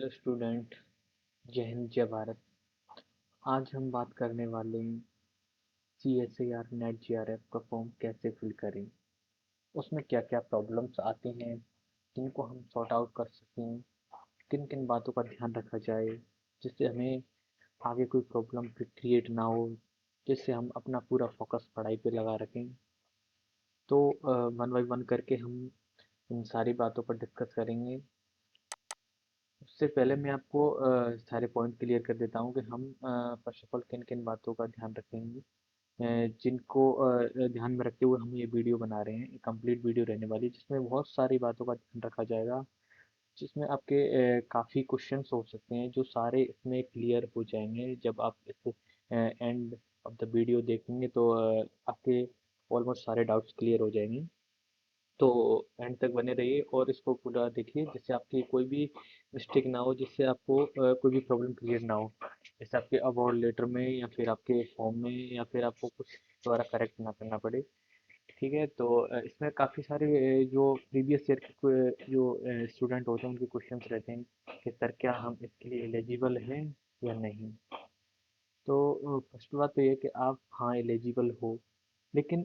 Hello student. जय हिंद जय भारत। आज हम बात करने वाले हैं C S I R NET J R F का फॉर्म कैसे फिल करें, उसमें क्या क्या प्रॉब्लम्स आती हैं जिनको हम सॉर्ट आउट कर सकें, किन किन बातों का ध्यान रखा जाए जिससे हमें आगे कोई प्रॉब्लम क्रिएट ना हो, जिससे हम अपना पूरा फोकस पढ़ाई पे लगा रखें। तो वन बाई वन करके हम इन सारी बातों पर डिस्कस करेंगे। उससे पहले मैं आपको सारे पॉइंट क्लियर कर देता हूँ कि हम फर्स्ट ऑफ ऑल किन किन बातों का ध्यान रखेंगे, जिनको ध्यान में रखते हुए हम ये वीडियो बना रहे हैं। कंप्लीट वीडियो रहने वाली है जिसमें बहुत सारी बातों का ध्यान रखा जाएगा, जिसमें आपके काफ़ी क्वेश्चंस हो सकते हैं जो सारे इसमें क्लियर हो जाएंगे जब आप इस एंड ऑफ द वीडियो देखेंगे। तो आपके ऑलमोस्ट सारे डाउट्स क्लियर हो जाएंगे। तो एंड तक बने रहिए और इसको पूरा देखिए जिससे आपकी कोई भी मिस्टेक ना हो, जिससे आपको कोई भी प्रॉब्लम क्रिएट ना हो, जैसे आपके अवार्ड लेटर में या फिर आपके फॉर्म में या फिर आपको कुछ दोबारा करेक्ट ना करना पड़े। ठीक है, तो इसमें काफ़ी सारे जो प्रीवियस ईयर के जो स्टूडेंट होते हैं उनके क्वेश्चंस रहते हैं कि सर क्या हम इसके लिए एलिजिबल हैं या नहीं। तो फर्स्ट बात तो ये है कि आप हाँ एलिजिबल हो, लेकिन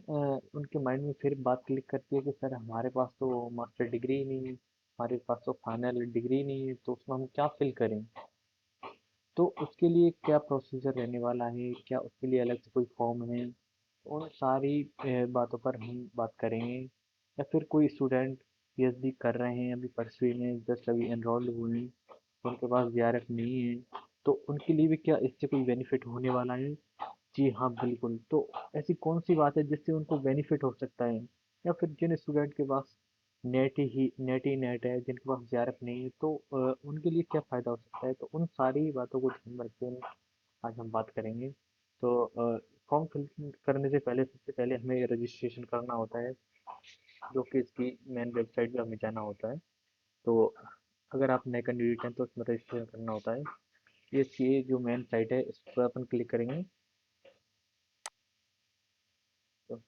उनके माइंड में फिर बात क्लिक करती है कि सर हमारे पास तो मास्टर डिग्री ही नहीं है, हमारे पास तो फाइनल डिग्री नहीं है, तो उसमें हम क्या फिल करें। तो उसके लिए क्या प्रोसीजर रहने वाला है, क्या उसके लिए अलग से कोई फॉर्म है, उन सारी बातों पर हम बात करेंगे। या फिर कोई स्टूडेंट पीएचडी कर रहे हैं, अभी परसुइंग हैं, जस्ट अभी एनरोल्ड हुए हैं, उनके पास जीआरएफ नहीं है, तो उनके लिए भी क्या इससे कोई बेनिफिट होने वाला है। जी हाँ, बिल्कुल। तो ऐसी कौन सी बात है जिससे उनको बेनिफिट हो सकता है, या फिर जिन स्टूडेंट के पास नेट है, जिनके पास जेआरएफ नहीं है, तो उनके लिए क्या फ़ायदा हो सकता है। तो उन सारी बातों को ध्यान में रखते हुए आज हम बात करेंगे। तो फॉर्म फिल करने से पहले सबसे पहले हमें रजिस्ट्रेशन करना होता है, जो कि इसकी मेन वेबसाइट पे हमें जाना होता है। तो अगर आप नए कैंडिडेट हैं तो उसमें रजिस्ट्रेशन करना होता है। ये जो मेन साइट है इस पर अपन क्लिक करेंगे। तो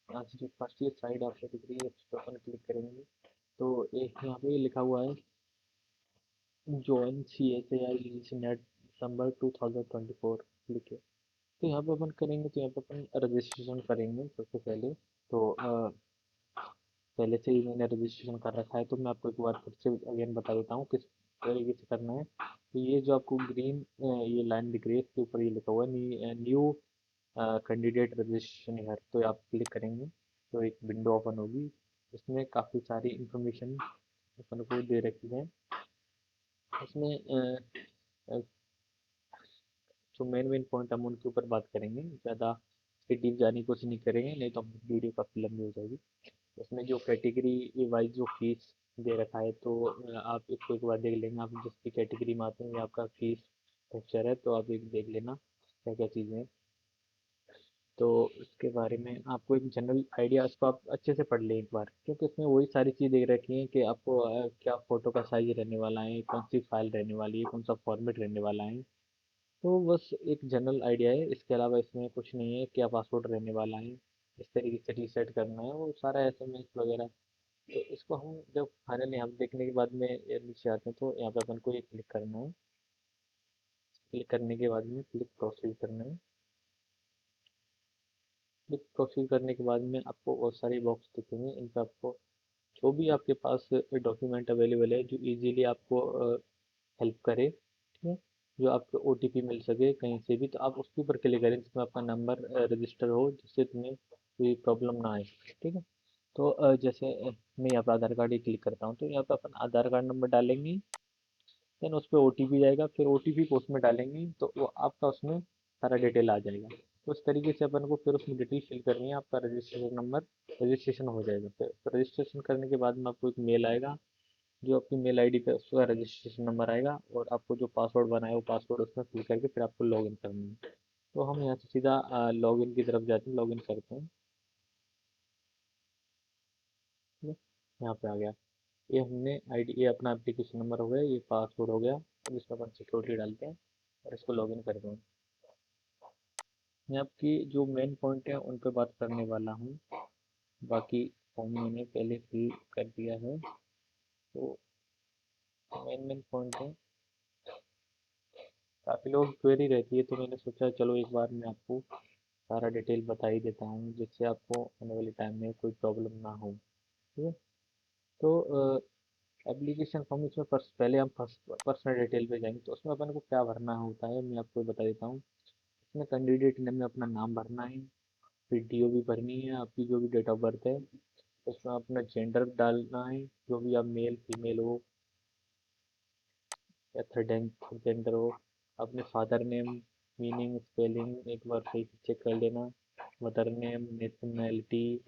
यहाँ से जो फर्स्ट ये साइड आपको दिख रही है उस पर अपन क्लिक करेंगे। तो एक यहाँ पे लिखा हुआ है join C S A I NET दिसंबर 2024 लिखे। तो यहाँ पे अपन करेंगे, तो यहाँ पे अपन रजिस्ट्रेशन करेंगे सबसे पहले। तो पहले से ही मैंने रजिस्ट्रेशन कर रखा है, तो मैं आपको एक बार फिर से अगेन बता देता हूँ किस तरीके से करना है। तो ये जो आपको ग्रीन ये लाइन दिख रही है इसके ऊपर ये लिखा हुआ है न्यू कैंडिडेट रजिस्ट्रेशन हियर, तो आप क्लिक करेंगे तो एक विंडो ओपन होगी। इसमें काफ़ी सारी इंफॉर्मेशन अपन को दे रखी है। इसमें अ, जो मेन मेन पॉइंट हम उनके ऊपर बात करेंगे, ज़्यादा डीप जाने की कोशिश नहीं करेंगे, नहीं तो हम वीडियो काफ़ी लंबी हो जाएगी। उसमें जो कैटेगरी वाइज जो फीस दे रखा है, तो आप इसको एक बार देख लेंगे। आप जिस भी कैटेगरी में आते हैं ये आपका फीस स्ट्रक्चर है, तो आप एक देख लेना क्या क्या चीज़ें हैं। तो इसके बारे में आपको एक जनरल आइडिया, इसको आप अच्छे से पढ़ लें एक बार, क्योंकि इसमें वही सारी चीज़ देख रखी है कि आपको क्या फ़ोटो का साइज रहने वाला है, कौन सी फाइल रहने वाली है, कौन सा फॉर्मेट रहने वाला है। तो बस एक जनरल आइडिया है, इसके अलावा इसमें कुछ नहीं है। क्या पासवर्ड रहने वाला है, इस तरीके से रीसेट करना है, वो सारा एसएमएस वगैरह। तो इसको हम जब फाइनल यहाँ पे देखने के बाद में ये नीचे आते हैं, तो यहाँ पे अपन को ये क्लिक करना है। क्लिक करने के बाद में क्लिक प्रोसीड करना है। क्लिक प्रोसीड करने के बाद में आपको बहुत सारे बॉक्स दिखेंगे, इन पर आपको जो भी आपके पास डॉक्यूमेंट अवेलेबल है जो इजीली आपको हेल्प करे, ठीक है, जो आपको ओटीपी मिल सके कहीं से भी, तो आप उसके ऊपर क्लिक करें जिसमें आपका नंबर रजिस्टर हो, जिससे तुम्हें कोई प्रॉब्लम ना आए। ठीक है, तो जैसे मैं यहाँ पर आधार कार्ड ही क्लिक करता हूँ, तो यहाँ पर अपन आधार कार्ड नंबर डालेंगे, देन उस पर ओटीपी जाएगा, फिर ओटीपी को उसमें डालेंगे तो वो आपका उसमें सारा डिटेल आ जाएगा। तो उस तरीके से अपन को फिर उसमें डिटेल फिल करनी है, आपका रजिस्ट्रेशन नंबर रजिस्ट्रेशन हो जाएगा। फिर रजिस्ट्रेशन करने के बाद में आपको एक मेल आएगा, जो आपकी मेल आईडी पे उसका रजिस्ट्रेशन नंबर आएगा, और आपको जो पासवर्ड बनाया वो पासवर्ड उसमें फिल करके फिर आपको लॉगिन करना है। तो हम यहाँ से सीधा लॉगिन की तरफ जाते हैं, लॉगिन करते हैं। ठीक है, यहाँ पे आ गया। ये हमने आईडी, ये अपना एप्लीकेशन नंबर हो गया, ये पासवर्ड हो गया। अब इसमें अपन सिक्योरिटी डालते हैं और इसको लॉगिन करते हैं। मैं आपकी जो मेन पॉइंट है उन पर बात करने वाला हूँ, बाकी फॉर्म मैंने पहले फिल कर दिया है। तो मेन मेन पॉइंट है। काफ़ी लोग क्वेरी रहती है, तो मैंने सोचा चलो एक बार मैं आपको सारा डिटेल बता ही देता हूँ, जिससे आपको आने वाले टाइम में कोई प्रॉब्लम ना हो। ठीक है। तो एप्लीकेशन फॉर्म, इसमें पहले हम पर्सनल डिटेल पे जाएंगे, तो उसमें अपन को क्या भरना होता है मैं आपको बता देता हूँ। इसमें कैंडिडेट नेम में अपना नाम भरना है, फिर डीओबी भरनी है, आपकी जो भी डेट ऑफ बर्थ है। उसमें अपना जेंडर डालना है, जो भी आप मेल फीमेल हो या थर्ड जेंडर हो। अपने फादर नेम, मीनिंग स्पेलिंग एक बार सही से चेक कर लेना। Mother name, nationality,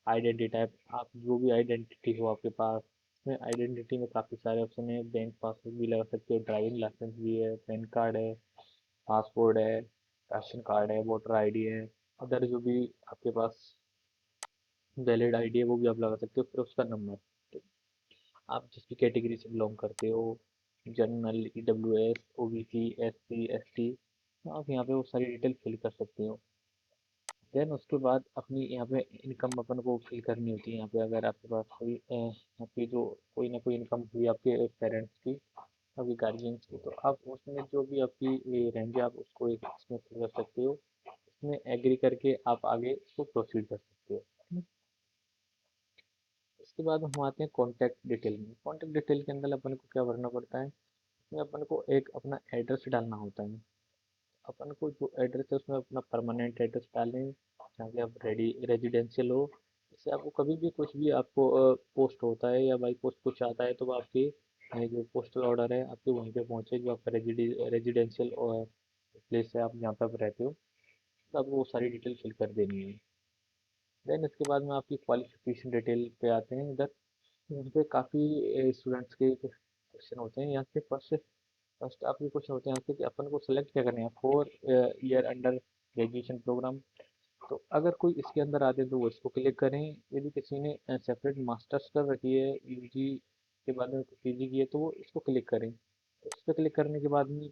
identity type, आप जो भी आइडेंटिटी हो आपके पास। में आइडेंटिटी में काफ़ी सारे ऑप्शन है, बैंक पासबुक भी लगा सकते हो, ड्राइविंग लाइसेंस भी है, पैन कार्ड है, पासपोर्ट है, राशन कार्ड है, वोटर आईडी है। अदर जो भी आपके पास वैलिड आईडी है वो भी आप लगा सकते हो, फिर उसका नंबर। आप जिस भी कैटेगरी से बिलोंग करते हो, general, EWS, OBC, SC, ST, तो आप यहाँ पे वो सारी डिटेल फिल कर सकते हो। देन उसके बाद अपनी यहाँ पे इनकम अपन को फिल करनी होती है। यहाँ पे अगर आपके पास कोई आपकी जो कोई ना कोई इनकम हुई आपके पेरेंट्स की, आपके गार्जियंस की, तो आप उसमें जो भी आपकी रहेंगे आप उसको एक इसमें फिल कर सकते हो। इसमें एग्री करके आप आगे इसको प्रोसीड कर सकते हो। इसके बाद हम आते हैं कॉन्टैक्ट डिटेल में। कॉन्टैक्ट डिटेल के अंदर अपन को क्या भरना पड़ता है, इसमें अपन को एक अपना एड्रेस डालना होता है। अपन को जो एड्रेस है उसमें अपना परमानेंट एड्रेस डालें, जहाँ पे आप रेजिडेंशियल हो। इससे आपको कभी भी कुछ भी आपको पोस्ट होता है या बाई पोस्ट कुछ आता है, तो वो आपके जो पोस्टल ऑर्डर है आपके वहीं पे पहुँचे, जो आपका रेजिडेंशियल प्लेस है, आप जहाँ पे आप रहते हो। तो आपको वो सारी डिटेल फिल कर देनी है। देन इसके बाद में आपकी क्वालिफिकेशन डिटेल पे आते हैं इधर। यहाँ पे काफ़ी स्टूडेंट्स के क्वेश्चन होते हैं। यहाँ पे फर्स्ट फर्स्ट आपके क्वेश्चन होते हैं यहाँ पे कि अपन को सेलेक्ट क्या करना है, 4 ईयर अंडर ग्रेजुएशन प्रोग्राम। तो अगर कोई इसके अंदर आते हैं तो वो इसको क्लिक करें। यदि किसी ने सेपरेट मास्टर्स कर रखी है, यूजी के बाद में पीजी की है, तो वो इसको क्लिक करें। तो इस पर क्लिक करने के बाद में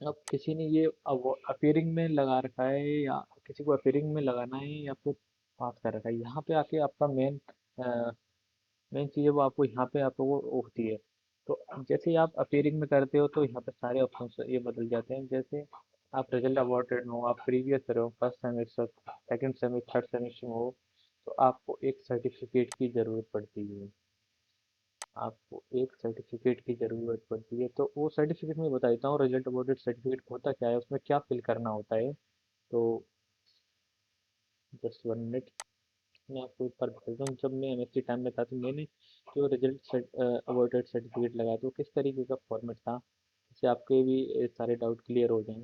अब किसी ने ये अपीयरिंग में लगा रखा है, या किसी को अपीयरिंग में लगाना है, या फिर पास कर रखा है, यहाँ पे आके आपका मेन चीज़ है वो आपको यहाँ पे आपको वो होती है। तो जैसे ही आप अपीयरिंग में करते हो तो यहाँ पे सारे ऑप्शन ये बदल जाते हैं। जैसे आप रिजल्ट अवॉर्डेड हो, आप प्रीवियस हो, first semester, second semester, third semester में हो, तो आपको एक सर्टिफिकेट की ज़रूरत पड़ती है। आपको एक सर्टिफिकेट की ज़रूरत पड़ती है, तो वो सर्टिफिकेट मैं बता देता हूँ। रिजल्ट अवॉर्डेड सर्टिफिकेट होता क्या है, उसमें क्या फिल करना होता है। तो जस्ट 1 मिनट, मैं आपको एक बार बता देता हूँ। जब मैं एमएससी टाइम में था, तो मैंने जो रिजल्ट अवॉर्डेड सर्टिफिकेट लगाया, तो किस तरीके का फॉर्मेट था, जिससे आपके भी सारे डाउट क्लियर हो जाएं।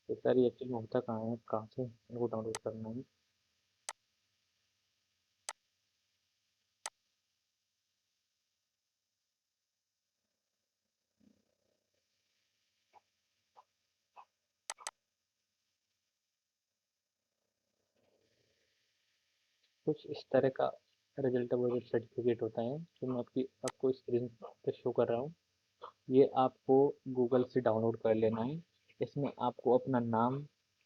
ये सारी एक्चुअली में होता कहाँ है, कहाँ से इनको डाउनलोड करना है। कुछ इस तरह का रिजल्ट अवॉर्डेड सर्टिफिकेट होता है, जो मैं आपको स्क्रीन पे शो कर रहा हूँ। ये आपको गूगल से डाउनलोड कर लेना है। इसमें आपको अपना नाम,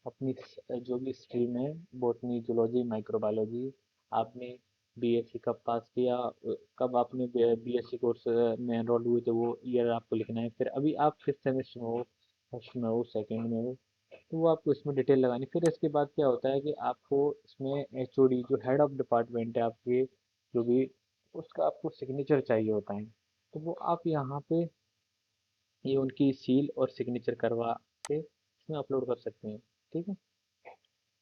अपनी जो भी स्ट्रीम है, बॉटनी, जूलॉजी, माइक्रोबायोलॉजी, आपने बीएससी कब पास किया, कब आपने बीएससी कोर्स में एनरोल हुए थे, वो ईयर आपको लिखना है। फिर अभी आप फिफ्थ सेमेस्टर में हो, फर्स्ट में हो, सेकंड में हो, तो वो आपको इसमें डिटेल लगानी। फिर इसके बाद क्या होता है कि आपको इसमें एचओडी, जो हेड ऑफ डिपार्टमेंट है आपके, जो भी, उसका आपको सिग्नेचर चाहिए होता है। तो वो आप यहाँ पे ये उनकी सील और सिग्नेचर करवा के इसमें अपलोड कर सकते हैं। ठीक है।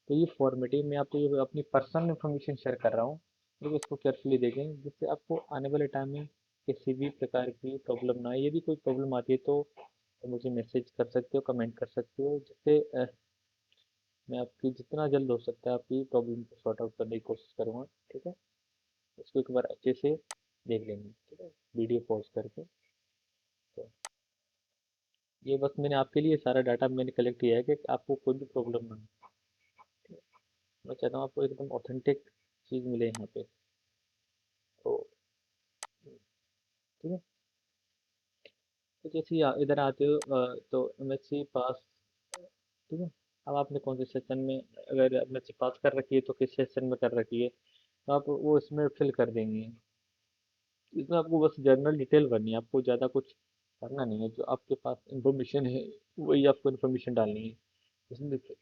तो ये फॉर्मेटिव मैं आपको ये अपनी पर्सनल इन्फॉर्मेशन शेयर कर रहा हूँ, तो इसको केयरफुली देखें, जिससे आपको आने वाले टाइम में किसी भी प्रकार की प्रॉब्लम ना आए। यदि कोई प्रॉब्लम आती है तो मुझे मैसेज कर सकते हो, कमेंट कर सकते हो, जिससे मैं आपकी जितना जल्द हो सकता है आपकी प्रॉब्लम को सॉर्ट आउट करने की कोशिश करूँगा। ठीक है। इसको एक बार अच्छे से देख लेंगे। ठीक है, वीडियो पॉज करके। तो ये बस मैंने आपके लिए सारा डाटा मैंने कलेक्ट किया है कि आपको कोई भी प्रॉब्लम ना हो। मैं चाहता हूँ आपको एकदम ऑथेंटिक चीज़ मिले यहाँ पे। तो ठीक है। तो जैसे ही इधर आते हो तो एमएससी पास। ठीक है। अब आपने कौन से सेशन में, अगर एमएससी पास कर रखी है तो किस सेशन में कर रखी है, तो आप वो इसमें फिल कर देंगे। इसमें आपको बस जनरल डिटेल भरनी है, आपको ज़्यादा कुछ करना नहीं है। जो आपके पास इंफॉर्मेशन है वही आपको इन्फॉर्मेशन डालनी है। इसमें देखिए,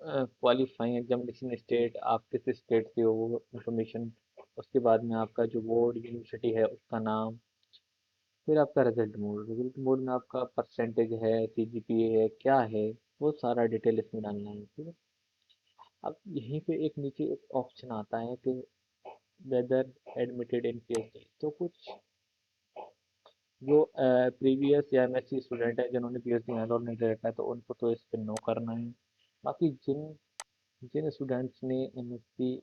क्वालिफाइंग एग्जामिनेशन स्टेट, आप किस स्टेट से हो वो इन्फॉर्मेशन। उसके बाद में आपका जो बोर्ड यूनिवर्सिटी है उसका नाम। फिर आपका रिजल्ट मोड में आपका परसेंटेज है, सीजीपीए है, क्या है, वो सारा डिटेल इसमें डालना है, ठीक है। अब यहीं पे एक नीचे एक ऑप्शन आता है कि वेदर एडमिटेड इन पीएचडी। तो कुछ जो प्रीवियस या एमएससी स्टूडेंट है जिन्होंने पीएचडी एनरोल नहीं कर रखा है तो उनको तो इस पर नो करना है। बाकी जिन जिन स्टूडेंट्स ने एमएससी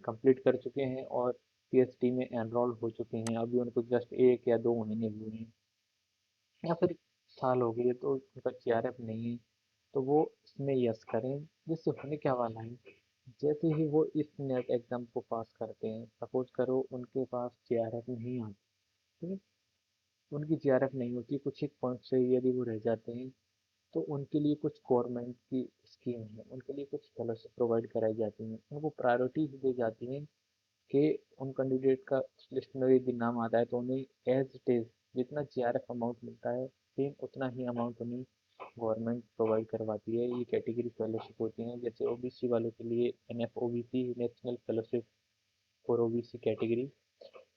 कंप्लीट कर चुके हैं और पीएचडी में एनरोल हो चुके हैं, अभी उनको जस्ट 1 या 2 महीने हुए हैं या फिर साल हो गए तो उनका जीआरएफ नहीं है, तो वो इसमें यस करें। जिससे होने क्या वाला है, जैसे ही वो इस नेट एग्जाम को पास करते हैं, सपोज करो उनके पास जीआरएफ नहीं आता, ठीक है, उनकी जीआरएफ नहीं होती, कुछ एक पॉइंट से यदि वो रह जाते हैं, तो उनके लिए कुछ गवर्नमेंट की स्कीम है, उनके लिए कुछ स्कॉलरशिप प्रोवाइड कराई जाती हैं, उनको प्रायोरिटी दी जाती है कि उन कैंडिडेट का लिस्ट में यदि नाम आता है तो उन्हें एज इट इज जितना जीआरएफ अमाउंट मिलता है सेम उतना ही अमाउंट उन्हें गवर्नमेंट प्रोवाइड करवाती है। ये कैटेगरी फेलोशिप होती हैं, जैसे ओबीसी वालों के लिए NFOBC, national fellowship for OBC category.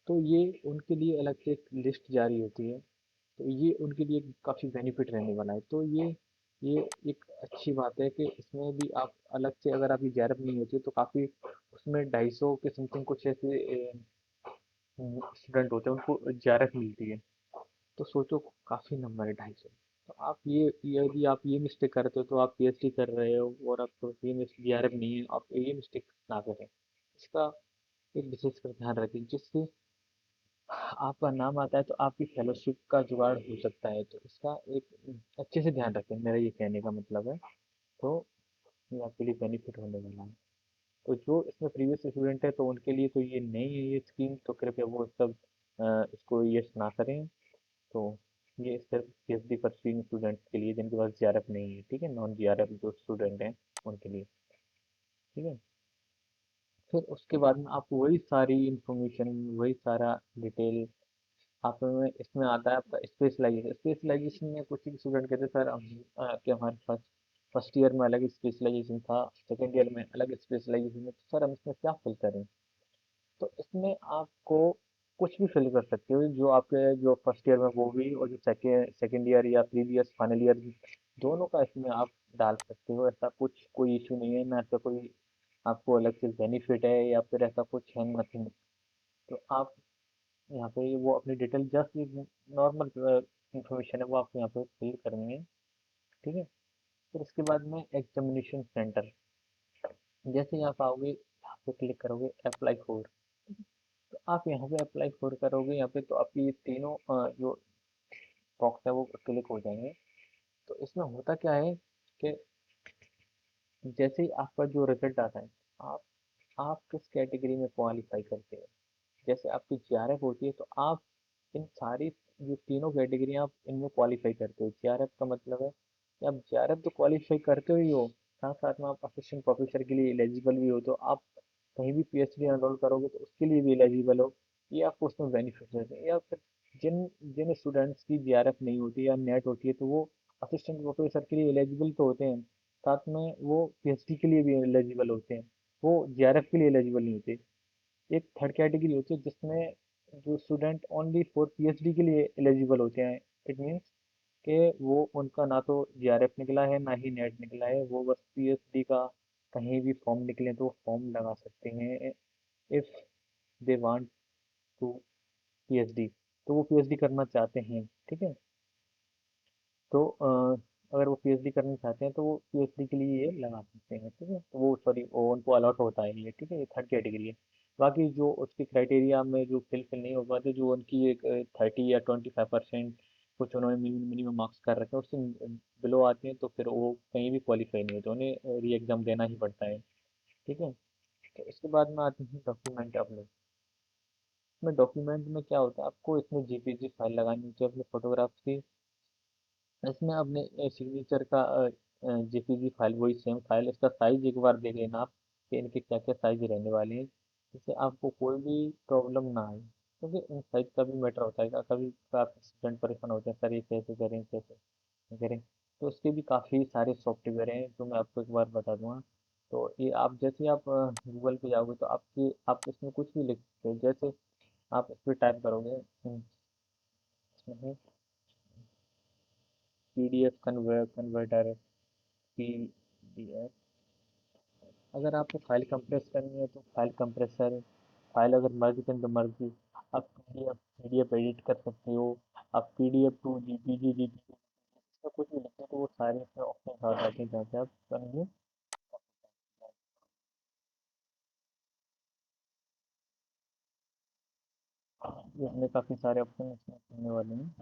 तो ये उनके लिए अलग से एक लिस्ट जारी होती है, तो ये उनके लिए काफ़ी बेनिफिट रहने वाला है। तो ये एक अच्छी बात है कि इसमें भी आप अलग से, अगर आपकी जेआरएफ नहीं होती है तो काफ़ी उसमें 250 के समथिंग कुछ ऐसे स्टूडेंट होते हैं उनको जेआरएफ मिलती है। तो सोचो काफ़ी नंबर है 250। तो आप ये यदि आप ये मिस्टेक करते हो तो आप पीएचडी कर रहे हो और आपको ये जेआरएफ नहीं है, आप ये मिस्टेक ना करें। इसका एक विशेष कर ध्यान रखें, जिससे आपका नाम आता है तो आपकी फेलोशिप का जुगाड़ हो सकता है। तो इसका एक अच्छे से ध्यान रखें, मेरा ये कहने का मतलब है। तो ये आपके लिए बेनिफिट होने वाला है। तो जो इसमें प्रीवियस स्टूडेंट है तो उनके लिए तो ये नहीं है ये स्कीम, तो कृपया वो सब इसको यस ना करें। तो ये सिर्फ पीएचडी परस्यूइंग स्टूडेंट्स के लिए जिनके पास जीआरएफ नहीं है, ठीक है, नॉन जीआरएफ जो स्टूडेंट हैं उनके लिए, ठीक है। फिर उसके बाद में आपको वही सारी इंफॉर्मेशन, वही सारा डिटेल आप में इसमें आता है आपका स्पेशलाइजेशन। स्पेशलाइजेशन में कुछ ही स्टूडेंट कहते हैं सर कि हमारे पास फर्स्ट ईयर में अलग स्पेशलाइजेशन था, सेकेंड ईयर में अलग स्पेशलाइजेशन है, तो सर हम इसमें क्या फिल करें। तो इसमें आपको कुछ भी फिल कर सकते हो, जो आपके जो फर्स्ट ईयर में वो भी, और जो सेकेंड ईयर या प्रीवियस फाइनल ईयर दोनों का इसमें आप डाल सकते हो। ऐसा कुछ कोई इशू नहीं है, ना ऐसा कोई आपको अलग से बेनिफिट है या फिर ऐसा कुछ है, नथिंग। तो आप यहाँ पे वो अपनी डिटेल जस्ट नॉर्मल इंफॉर्मेशन है वो आपको यहाँ पे फिल करनी है, ठीक है। फिर इसके बाद में एग्जामिनेशन सेंटर, जैसे यहाँ पे आओगे यहाँ पे क्लिक करोगे अप्लाई फॉर, तो आप यहाँ पे अप्लाई फॉर करोगे, यहाँ पे तो आपकी ये तीनों जो बॉक्स है वो क्लिक हो जाएंगे। तो इसमें होता क्या है कि जैसे ही आपका जो रिजल्ट आता है, आप आप किस कैटेगरी में क्वालिफाई करते हैं, जैसे आपकी जीआरएफ होती है तो आप इन सारी जो तीनों कैटेगरी आप इनमें क्वालिफाई करते हो। जीआरएफ का मतलब है कि आप जीआरएफ तो क्वालिफाई करते ही हो, साथ साथ में आप असिस्टेंट प्रोफेसर के लिए एलिजिबल भी हो, तो आप कहीं भी पीएचडी एनरोल करोगे तो उसके लिए भी एलिजिबल हो। ये आपको उसमें बेनिफिट देते हैं। या फिर जिन जिन स्टूडेंट्स की जीआरएफ नहीं होती या नेट होती है तो वो असिस्टेंट प्रोफेसर के लिए एलिजिबल तो होते हैं, साथ में वो पीएचडी के लिए भी एलिजिबल होते हैं, वो जीआरएफ के लिए एलिजिबल नहीं होते। एक थर्ड कैटेगरी होती है जिसमें जो स्टूडेंट ओनली फॉर पीएचडी के लिए एलिजिबल होते हैं। इट मीन्स कि वो उनका ना तो जीआरएफ निकला है ना ही नेट निकला है, वो बस पीएचडी का कहीं भी फॉर्म निकले तो वो फॉर्म लगा सकते हैं if they want to PhD, तो वो पीएचडी करना चाहते हैं, ठीक है। तो अगर वो पीएचडी करना चाहते हैं तो वो पीएचडी के लिए ये लगा सकते हैं, ठीक है। तो वो सॉरी वो उनको अलॉट होता है ये, ठीक है, ये थर्ड कैटेगरी है। बाकी जो उसके क्राइटेरिया में जो फिल नहीं हो पाते, जो उनकी एक 30 या 25% कुछ उन्होंने मिनिमम मार्क्स कर रखे हैं उससे बिलो आते हैं, तो फिर वो कहीं भी क्वालिफाई नहीं होते, उन्हें री एग्ज़ाम देना ही पड़ता है, ठीक है। तो इसके बाद में आते हैं डॉक्यूमेंट अपलोड। इसमें डॉक्यूमेंट में क्या होता है, आपको इसमें जेपीजी फाइल लगानी होती है अपने फोटोग्राफ की। इसमें अपने सिग्नेचर का जेपीजी फाइल, वही सेम फाइल, इसका साइज एक बार देख लेना आप कि इनके क्या क्या साइज रहने वाले हैं, जिससे आपको कोई भी प्रॉब्लम ना आए। क्योंकि इन साइज का भी मैटर होता है, कभी काफ़ी स्टूडेंट परेशान होते हैं, सर ये कैसे करें कैसे नहीं करें। तो उसके भी काफ़ी सारे सॉफ्टवेयर हैं जो मैं आपको एक बार बता दूंगा। तो ये आप जैसे ही आप गूगल पे जाओगे तो आप इसमें कुछ भी लिख सकते हो। जैसे आप इस पर टाइप करोगे PDF कन्वर्टर, PDF। अगर आपको फाइल कंप्रेस करनी है तो फाइल कंप्रेसर, फाइल अगर मर्ज करनी तो मर्जी, आप पीडीएफ एडिट कर सकते हो, आप PDF टू जीपीजी जीपीजी इसका कुछ भी लिखते हो तो वो सारे इसमें ऑप्शन आ जाते हैं जहाँ पे आप करेंगे। ये हमने काफ़ी सारे ऑप्शन इसमें करने वाले हैं।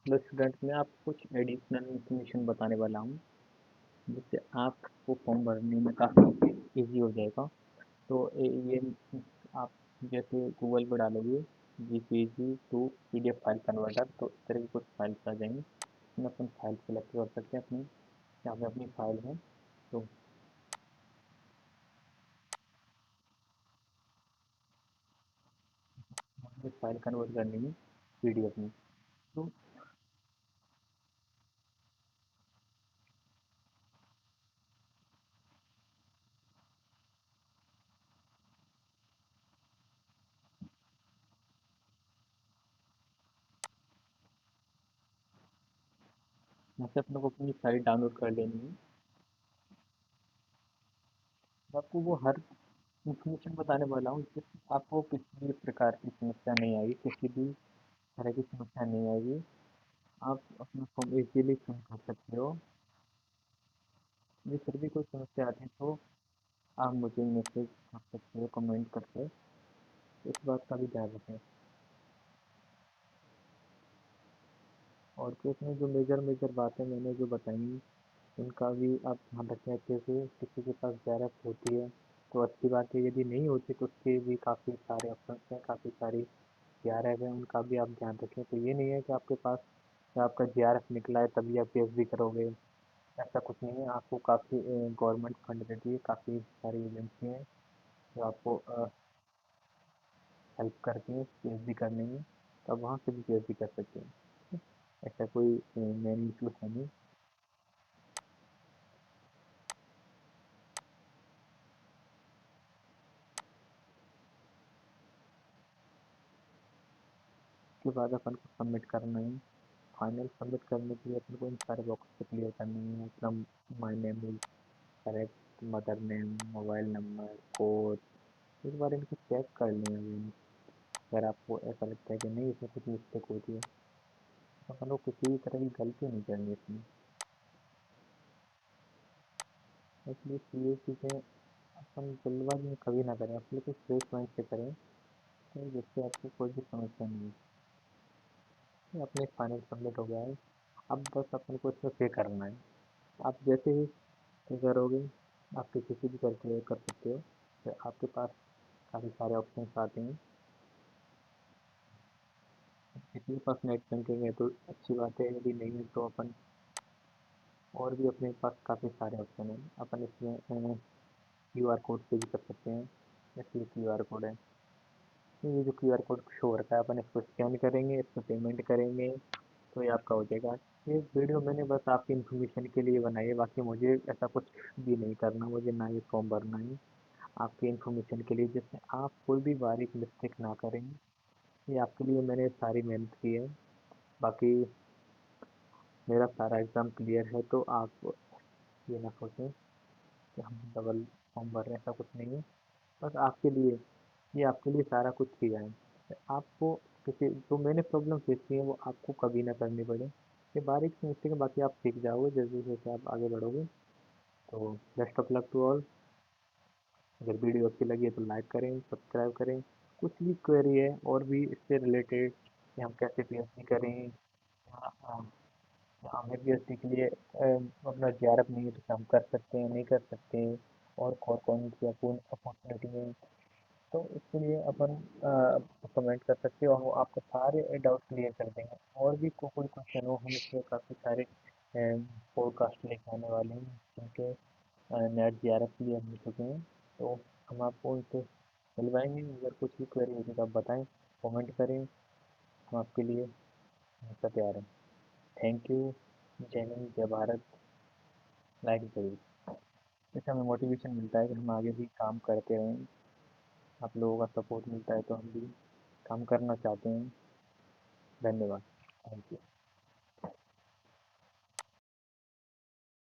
तो स्टूडेंट में आप कुछ एडिशनल इंफॉर्मेशन बताने वाला हूँ जिससे आपको फॉर्म भरने में काफ़ी इजी हो जाएगा। तो ये आप जैसे गूगल पर डालोगे JPG to PDF file converter तो इस तरह की कुछ फाइल्स आ जाएंगी। इसमें अपन फाइल सेलेक्ट कर सकते हैं अपनी, यहाँ पे अपनी फाइल है। तो हमें फाइल कन्वर्ट करनी है PDF में। तो यहाँ से अपने को अपनी फाइल डाउनलोड कर लेनी है। तो आपको वो हर इंफॉर्मेशन बताने वाला हूँ जिससे आपको किसी भी प्रकार की समस्या नहीं आएगी, किसी भी तरह की समस्या नहीं आएगी। आप अपना फॉर्म इजीली फिल कर सकते हो। यदि फिर भी कोई समस्या आती है तो आप मुझे मैसेज कर सकते हो कमेंट करके। इस बात का भी ध्यान रखें। और कि इसमें जो मेजर मेजर बातें मैंने जो बताई उनका भी आप ध्यान रखें अच्छे से। किसी के पास ज़ेरॉक्स होती है तो अच्छी बात है, यदि नहीं होती तो उसके भी काफ़ी सारे ऑप्शन हैं, काफ़ी सारी JRF है, उनका भी आप ध्यान रखें। तो ये नहीं है कि आपके पास आपका JRF निकला है तभी आप PhD करोगे, ऐसा कुछ नहीं है। आपको काफ़ी गवर्नमेंट फंड देती है, काफ़ी सारी एजेंसी हैं जो आपको हेल्प करती हैं PhD करने में। तो आप वहाँ से भी PhD कर सकते हैं। ऐसा कोई मेन इशू है नहीं। उसके बाद अपन को सबमिट करना है। फाइनल सबमिट करने के लिए अपन को इन सारे बॉक्स को क्लियर करने हैं। अपना my name is correct, mother name, mobile number, code, एक बार इनको चेक कर लें अभी। अगर आपको ऐसा लगता है कि नहीं इसमें कुछ मिस्टेक होती है तो अपन को किसी भी तरह की गलती नहीं करनी इसमें। इसलिए ये चीज़ें अपन जल्दबाजी में कभी ना करें, अपने को फ्रेश माइंड से करें तो जिससे आपको कोई भी समस्या नहीं है। ये अपने फाइनल सबमिट हो गया है। अब बस अपन को इसमें पे करना है। आप जैसे ही पे करोगे आप पे किसी भी करके कर सकते हो। फिर आपके पास काफ़ी सारे ऑप्शंस आते हैं। किसी के पास नेट बैंकिंग है तो अच्छी बात है, यदि नहीं है तो अपन और भी अपने पास काफ़ी सारे ऑप्शन हैं। अपन इसमें QR कोड से भी कर सकते हैं। जैसे QR कोड है, तो ये जो QR कोड शो हो रखा है अपन इसको स्कैन करेंगे, इसको पेमेंट करेंगे तो ये आपका हो जाएगा। ये वीडियो मैंने बस आपकी इन्फॉर्मेशन के लिए बनाई है, बाकी मुझे ऐसा कुछ भी नहीं करना, मुझे ना ये फॉर्म भरना है। आपकी इन्फॉर्मेशन के लिए जिससे आप कोई भी बारीक मिस्टेक ना करें, ये आपके लिए मैंने सारी मेहनत की है। बाकी मेरा सारा एग्ज़ाम क्लियर है तो आप ये ना सोचें कि हम डबल फॉर्म भर रहे हैं, ऐसा कुछ नहीं है। बस आपके लिए, ये आपके लिए सारा कुछ किया है। आपको किसी जो मैंने प्रॉब्लम फेस की है वो आपको कभी ना करनी पड़े। ये बारीक सी मिस्टेक है, बाकी आप सीख जाओगे जैसे जैसे आप आगे बढ़ोगे। तो best of luck to all. अगर वीडियो अच्छी लगी है तो लाइक करें, सब्सक्राइब करें। कुछ भी क्वेरी है और भी इससे रिलेटेड कि हम कैसे PhD करें, हमें PhD के लिए अपना JRF नहीं है तो हम कर सकते हैं नहीं कर सकते हैं, और कौन सी अपूर्ण अपॉर्चुनिटी है। तो इसके लिए अपन कमेंट कर सकते हो, हम आपके सारे डाउट क्लियर कर देंगे। और भी कोई क्वेश्चन हो, हम इसमें काफ़ी सारे पॉडकास्ट लेके आने वाले हैं जिनके नेट ग्यारह क्लियर हो चुके हैं। तो हम आपको इसे मिलवाएंगे। अगर कुछ भी क्वेरी होगी तो आप बताएं, कमेंट करें, हम आपके लिए हमेशा तैयार हैं। Thank you. जय हिंद, जय भारत। लाइक जरूर। इससे हमें मोटिवेशन मिलता है कि हम आगे भी काम करते रहें। आप लोगों का सपोर्ट मिलता है तो हम भी काम करना चाहते हैं। धन्यवाद। Thank you.